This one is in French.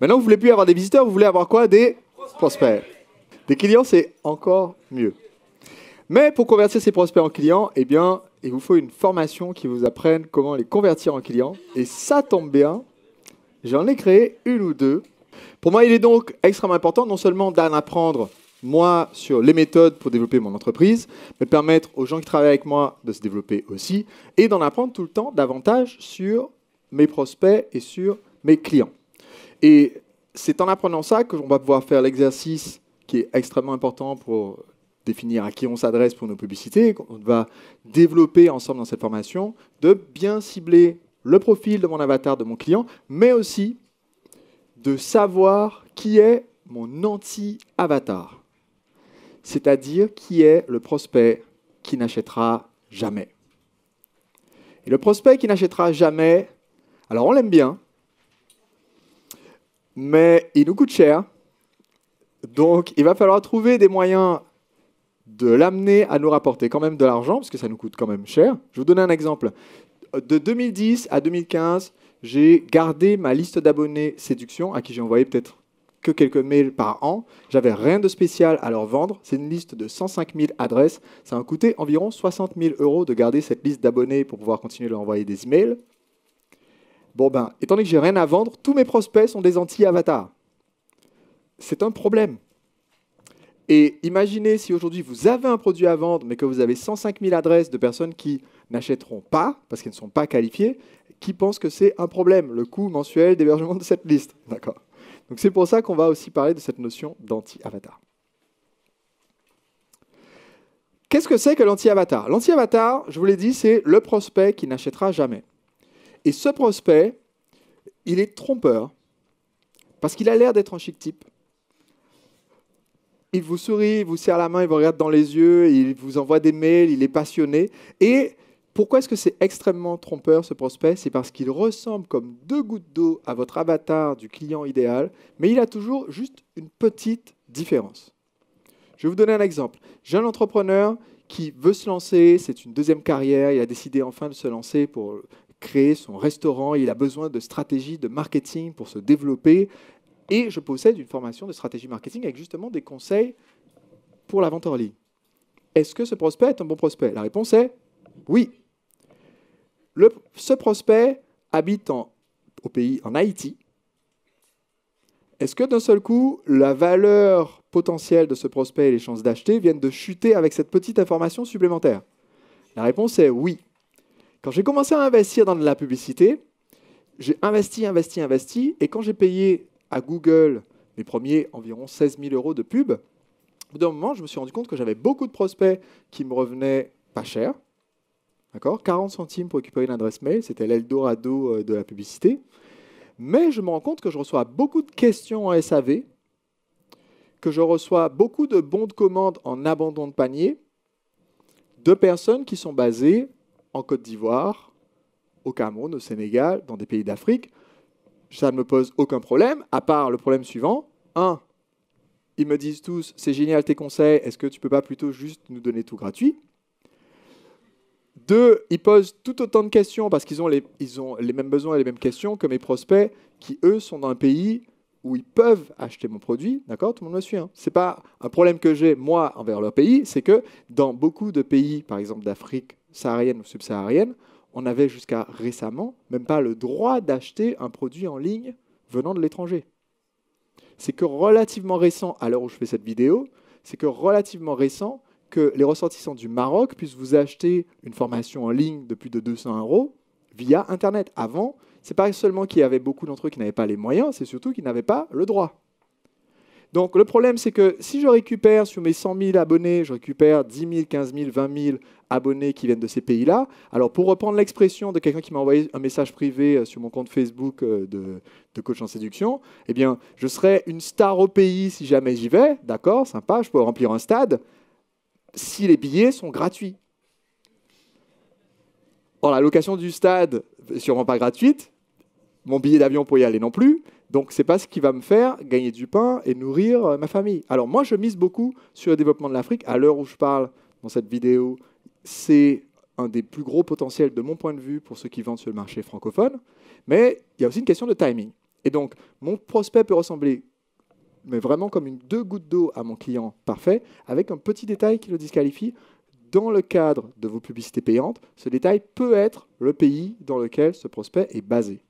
Maintenant, vous ne voulez plus avoir des visiteurs, vous voulez avoir quoi? Des prospects. Des clients, c'est encore mieux. Mais pour convertir ces prospects en clients, eh bien, il vous faut une formation qui vous apprenne comment les convertir en clients. Et ça tombe bien, j'en ai créé une ou deux. Pour moi, il est donc extrêmement important non seulement d'en apprendre, moi, sur les méthodes pour développer mon entreprise, mais de permettre aux gens qui travaillent avec moi de se développer aussi, et d'en apprendre tout le temps davantage sur mes prospects et sur mes clients. Et c'est en apprenant ça qu'on va pouvoir faire l'exercice qui est extrêmement important pour définir à qui on s'adresse pour nos publicités, qu'on va développer ensemble dans cette formation, de bien cibler le profil de mon avatar, de mon client, mais aussi de savoir qui est mon anti-avatar, c'est-à-dire qui est le prospect qui n'achètera jamais. Et le prospect qui n'achètera jamais, alors on l'aime bien, mais il nous coûte cher, donc il va falloir trouver des moyens de l'amener à nous rapporter quand même de l'argent, parce que ça nous coûte quand même cher. Je vais vous donner un exemple. De 2010 à 2015, j'ai gardé ma liste d'abonnés séduction, à qui j'ai envoyé peut-être que quelques mails par an. J'avais rien de spécial à leur vendre. C'est une liste de 105 000 adresses. Ça m'a coûté environ 60 000 € de garder cette liste d'abonnés pour pouvoir continuer de leur envoyer des emails. Bon ben, étant donné que j'ai rien à vendre, tous mes prospects sont des anti-avatars. C'est un problème. Et imaginez si aujourd'hui vous avez un produit à vendre, mais que vous avez 105 000 adresses de personnes qui n'achèteront pas, parce qu'elles ne sont pas qualifiées, qui pensent que c'est un problème, le coût mensuel d'hébergement de cette liste. D'accord. Donc c'est pour ça qu'on va aussi parler de cette notion d'anti-avatar. Qu'est-ce que c'est que l'anti-avatar? L'anti-avatar, je vous l'ai dit, c'est le prospect qui n'achètera jamais. Et ce prospect, il est trompeur, parce qu'il a l'air d'être un chic type. Il vous sourit, il vous serre la main, il vous regarde dans les yeux, il vous envoie des mails, il est passionné. Et pourquoi est-ce que c'est extrêmement trompeur, ce prospect? C'est parce qu'il ressemble comme deux gouttes d'eau à votre avatar du client idéal, mais il a toujours juste une petite différence. Je vais vous donner un exemple. J'ai un entrepreneur qui veut se lancer, c'est une deuxième carrière, il a décidé enfin de se lancer pour créer son restaurant, il a besoin de stratégies de marketing pour se développer. Et je possède une formation de stratégie marketing avec justement des conseils pour la vente en ligne. Est-ce que ce prospect est un bon prospect? La réponse est oui. Ce prospect habite au pays, en Haïti. Est-ce que d'un seul coup, la valeur potentielle de ce prospect et les chances d'acheter viennent de chuter avec cette petite information supplémentaire? La réponse est oui. Quand j'ai commencé à investir dans de la publicité, j'ai investi, et quand j'ai payé à Google mes premiers environ 16 000 € de pub, au bout d'un moment, je me suis rendu compte que j'avais beaucoup de prospects qui me revenaient pas cher. D'accord, 40 centimes pour récupérer une adresse mail, c'était l'Eldorado de la publicité. Mais je me rends compte que je reçois beaucoup de questions en SAV, que je reçois beaucoup de bons de commande en abandon de panier de personnes qui sont basées en Côte d'Ivoire, au Cameroun, au Sénégal, dans des pays d'Afrique. Ça ne me pose aucun problème, à part le problème suivant. 1, ils me disent tous, c'est génial tes conseils, est-ce que tu ne peux pas plutôt juste nous donner tout gratuit? 2, ils posent tout autant de questions parce qu'ils ont les mêmes besoins et les mêmes questions que mes prospects qui, eux, sont dans un pays où ils peuvent acheter mon produit. D'accord? Tout le monde me suit. Hein. Ce n'est pas un problème que j'ai, moi, envers leur pays, c'est que dans beaucoup de pays, par exemple d'Afrique saharienne ou subsaharienne, on avait jusqu'à récemment même pas le droit d'acheter un produit en ligne venant de l'étranger. C'est que relativement récent, à l'heure où je fais cette vidéo, c'est que relativement récent que les ressortissants du Maroc puissent vous acheter une formation en ligne de plus de 200 € via Internet. Avant, ce n'est pas seulement qu'il y avait beaucoup d'entre eux qui n'avaient pas les moyens, c'est surtout qu'ils n'avaient pas le droit. Donc le problème, c'est que si je récupère sur mes 100 000 abonnés, je récupère 10 000, 15 000, 20 000 abonnés qui viennent de ces pays-là, alors pour reprendre l'expression de quelqu'un qui m'a envoyé un message privé sur mon compte Facebook de coach en séduction, eh bien, je serai une star au pays si jamais j'y vais, d'accord, sympa, je peux remplir un stade, si les billets sont gratuits. Or, la location du stade n'est sûrement pas gratuite, mon billet d'avion pour y aller non plus, donc ce n'est pas ce qui va me faire gagner du pain et nourrir ma famille. Alors moi, je mise beaucoup sur le développement de l'Afrique. À l'heure où je parle dans cette vidéo, c'est un des plus gros potentiels de mon point de vue pour ceux qui vendent sur le marché francophone. Mais il y a aussi une question de timing. Et donc, mon prospect peut ressembler, mais vraiment comme deux gouttes d'eau à mon client parfait, avec un petit détail qui le disqualifie. Dans le cadre de vos publicités payantes, ce détail peut être le pays dans lequel ce prospect est basé.